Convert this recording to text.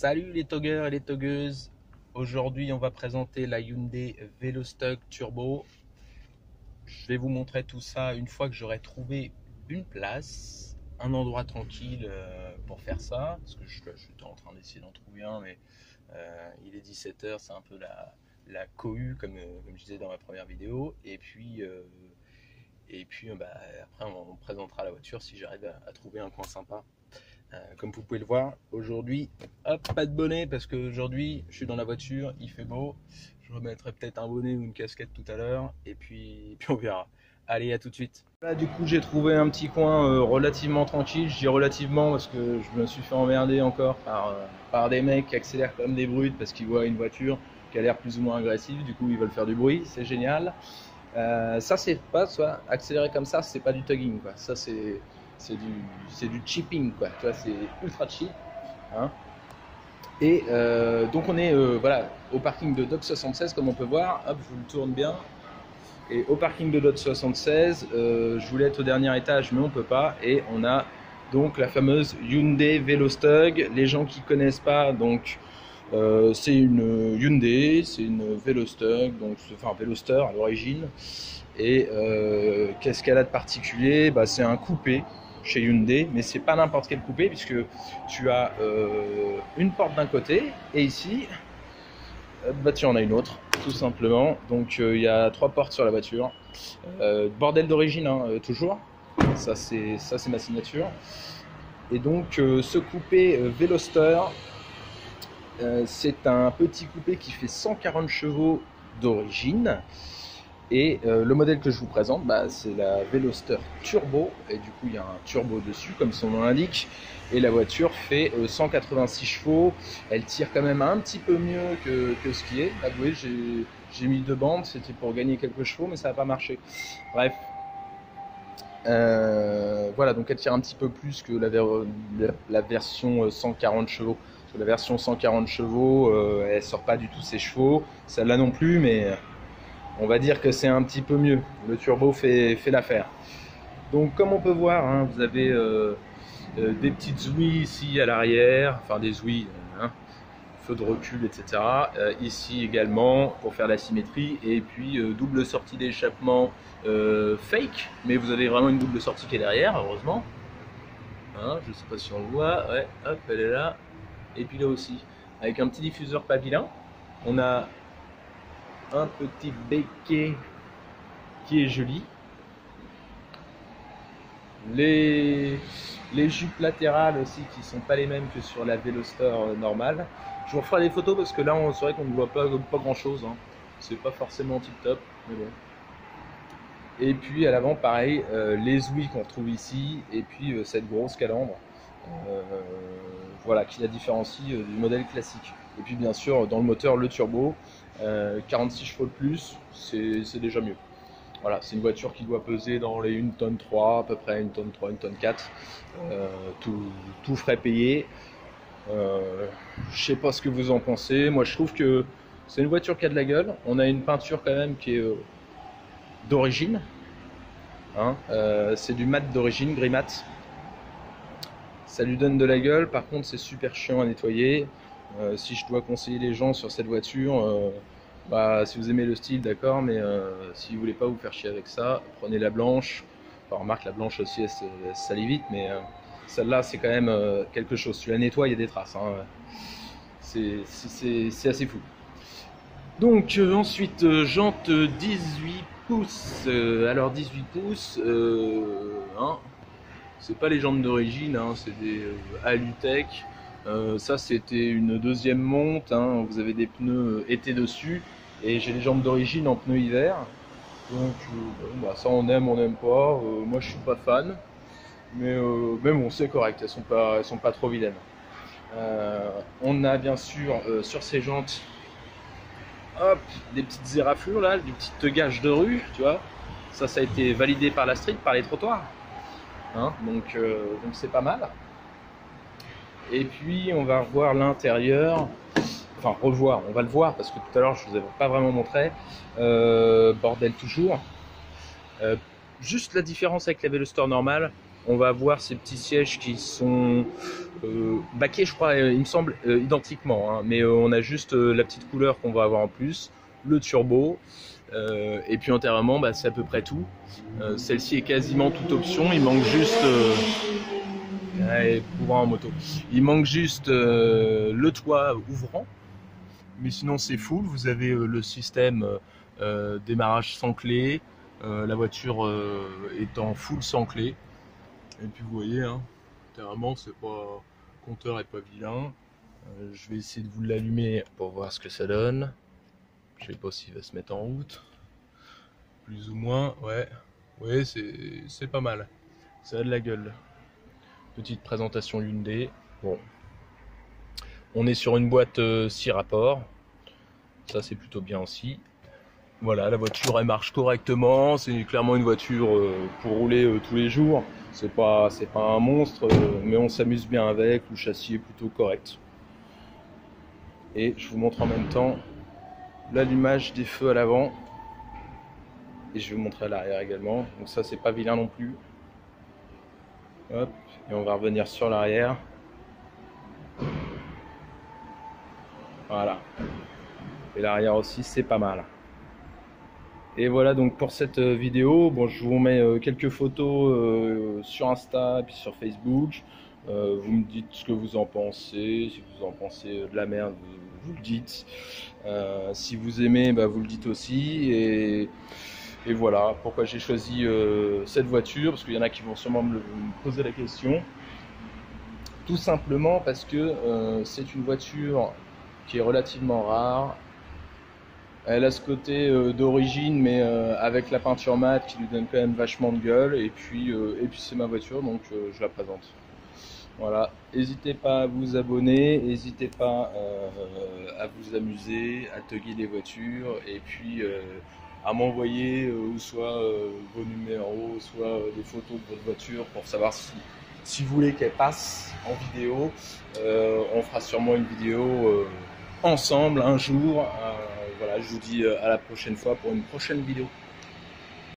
Salut les toggers et les toggeuses. Aujourd'hui, on va présenter la Hyundai Velostock Turbo. Je vais vous montrer tout ça une fois que j'aurai trouvé une place, un endroit tranquille pour faire ça. Parce que je suis en train d'essayer d'en trouver un, mais il est 17h, c'est un peu la cohue, comme je disais dans ma première vidéo. Après, on présentera la voiture si j'arrive à trouver un coin sympa. Comme vous pouvez le voir, aujourd'hui, hop, pas de bonnet parce qu'aujourd'hui, je suis dans la voiture, il fait beau. Je remettrai peut-être un bonnet ou une casquette tout à l'heure et puis on verra. Allez, à tout de suite. Là, du coup, j'ai trouvé un petit coin relativement tranquille. Je dis relativement parce que je me suis fait emmerder encore par des mecs qui accélèrent comme des brutes parce qu'ils voient une voiture qui a l'air plus ou moins agressive. Du coup, ils veulent faire du bruit, c'est génial. Ça, c'est pas, soit accélérer comme ça, c'est pas du tugging, quoi. Ça, c'est du chipping, quoi. Tu vois, c'est ultra cheap, hein. Et donc on est voilà, au parking de Dodge 76, comme on peut voir. Hop, je vous le tourne bien. Et au parking de Dodge 76, je voulais être au dernier étage, mais on peut pas. Et on a donc la fameuse Hyundai Velostock. Les gens qui connaissent pas, donc c'est une Hyundai, c'est une Velostock, donc enfin Veloster à l'origine. Et qu'est-ce qu'elle a de particulier? Bah, c'est un coupé chez Hyundai, mais c'est pas n'importe quel coupé puisque tu as une porte d'un côté et ici, bah tu en as une autre, tout simplement. Donc il y a 3 portes sur la voiture. Bordel d'origine, hein, toujours. Ça c'est ma signature. Et donc ce coupé Veloster, c'est un petit coupé qui fait 140 chevaux d'origine. Et le modèle que je vous présente, bah, c'est la Veloster Turbo, et du coup il y a un turbo dessus comme son nom l'indique, et la voiture fait 186 chevaux. Elle tire quand même un petit peu mieux que ce qui est. Avouez, j'ai mis 2 bandes, c'était pour gagner quelques chevaux, mais ça n'a pas marché. Bref, voilà, donc elle tire un petit peu plus que la version 140 chevaux. Parce que la version 140 chevaux, elle sort pas du tout ses chevaux, celle-là non plus, mais on va dire que c'est un petit peu mieux. Le turbo fait l'affaire. Donc comme on peut voir, hein, vous avez des petites ouïes ici à l'arrière, enfin des ouïes, hein, feu de recul, etc. Ici également pour faire la symétrie, et puis double sortie d'échappement fake, mais vous avez vraiment une double sortie qui est derrière, heureusement. Hein, je ne sais pas si on le voit, ouais, hop, elle est là. Et puis là aussi, avec un petit diffuseur papillon. On a un petit béquet qui est joli. Les jupes latérales aussi qui sont pas les mêmes que sur la Veloster normale. Je vous referai des photos parce que là c'est vrai qu'on ne voit pas grand chose, hein. C'est pas forcément tip top, mais bon. Et puis à l'avant pareil, les ouïes qu'on retrouve ici, et puis cette grosse calandre, voilà, qui la différencie du modèle classique. Et puis bien sûr dans le moteur le turbo, 46 chevaux de plus, c'est déjà mieux. Voilà, c'est une voiture qui doit peser dans les 1 tonne 3, à peu près 1 tonne 3, 1 tonne 4, tout frais payé. Je sais pas ce que vous en pensez, moi je trouve que c'est une voiture qui a de la gueule. On a une peinture quand même qui est d'origine, hein, c'est du mat d'origine, gris mat. Ça lui donne de la gueule, par contre c'est super chiant à nettoyer. Si je dois conseiller les gens sur cette voiture, bah, si vous aimez le style, d'accord, mais si vous voulez pas vous faire chier avec ça, prenez la blanche. Enfin, remarque, la blanche aussi, elle salit vite, mais celle-là, c'est quand même quelque chose. Tu la nettoies, il y a des traces, hein. C'est assez fou. Donc, ensuite, jante 18 pouces. Alors, 18 pouces, hein, c'est pas les jantes d'origine, hein, c'est des Alutech. Ça, c'était une deuxième monte, hein. Vous avez des pneus été dessus. Et j'ai les jambes d'origine en pneus hiver. Donc bah, ça on aime pas. Moi je suis pas fan. Mais bon, c'est correct, elles sont pas trop vilaines. On a bien sûr sur ces jantes, hop, des petites éraflures là, des petites gages de rue, tu vois. Ça a été validé par la street, par les trottoirs, hein, donc c'est pas mal. Et puis on va revoir l'intérieur. Enfin revoir, on va le voir parce que tout à l'heure je vous avais pas vraiment montré. Bordel toujours. Juste la différence avec la Veloster normale, on va avoir ces petits sièges qui sont baquets, je crois, il me semble, identiquement, hein, mais on a juste la petite couleur qu'on va avoir en plus, le turbo, et puis antérieurement, bah, c'est à peu près tout. Celle-ci est quasiment toute option, il manque juste... pouvoir en moto. Il manque juste le toit ouvrant, mais sinon c'est full. Vous avez le système démarrage sans clé, la voiture est en full sans clé. Et puis vous voyez, hein, littéralement, c'est pas, le compteur est pas vilain. Je vais essayer de vous l'allumer pour voir ce que ça donne. Je sais pas s'il va se mettre en route. Plus ou moins, ouais. Ouais, c'est pas mal. Ça a de la gueule. Petite présentation Hyundai. Bon. On est sur une boîte 6 rapports. Ça, c'est plutôt bien aussi. Voilà, la voiture, elle marche correctement. C'est clairement une voiture pour rouler tous les jours. C'est pas un monstre, mais on s'amuse bien avec. Le châssis est plutôt correct. Et je vous montre en même temps l'allumage des feux à l'avant. Et je vais vous montrer à l'arrière également. Donc ça, c'est pas vilain non plus. Hop, et on va revenir sur l'arrière. Voilà. Et l'arrière aussi, c'est pas mal. Et voilà donc pour cette vidéo. Bon, je vous mets quelques photos sur Insta et puis sur Facebook. Vous me dites ce que vous en pensez. Si vous en pensez de la merde, vous le dites. Si vous aimez, bah, vous le dites aussi. Et voilà pourquoi j'ai choisi cette voiture, parce qu'il y en a qui vont sûrement me poser la question. Tout simplement parce que c'est une voiture qui est relativement rare. Elle a ce côté d'origine, mais avec la peinture mate qui lui donne quand même vachement de gueule. Et puis c'est ma voiture, donc je la présente. Voilà, n'hésitez pas à vous abonner, n'hésitez pas à vous amuser, à thugger les voitures, et puis à m'envoyer soit vos numéros, soit des photos de votre voiture pour savoir si vous voulez qu'elle passe en vidéo. On fera sûrement une vidéo ensemble un jour. Voilà, je vous dis à la prochaine fois pour une prochaine vidéo.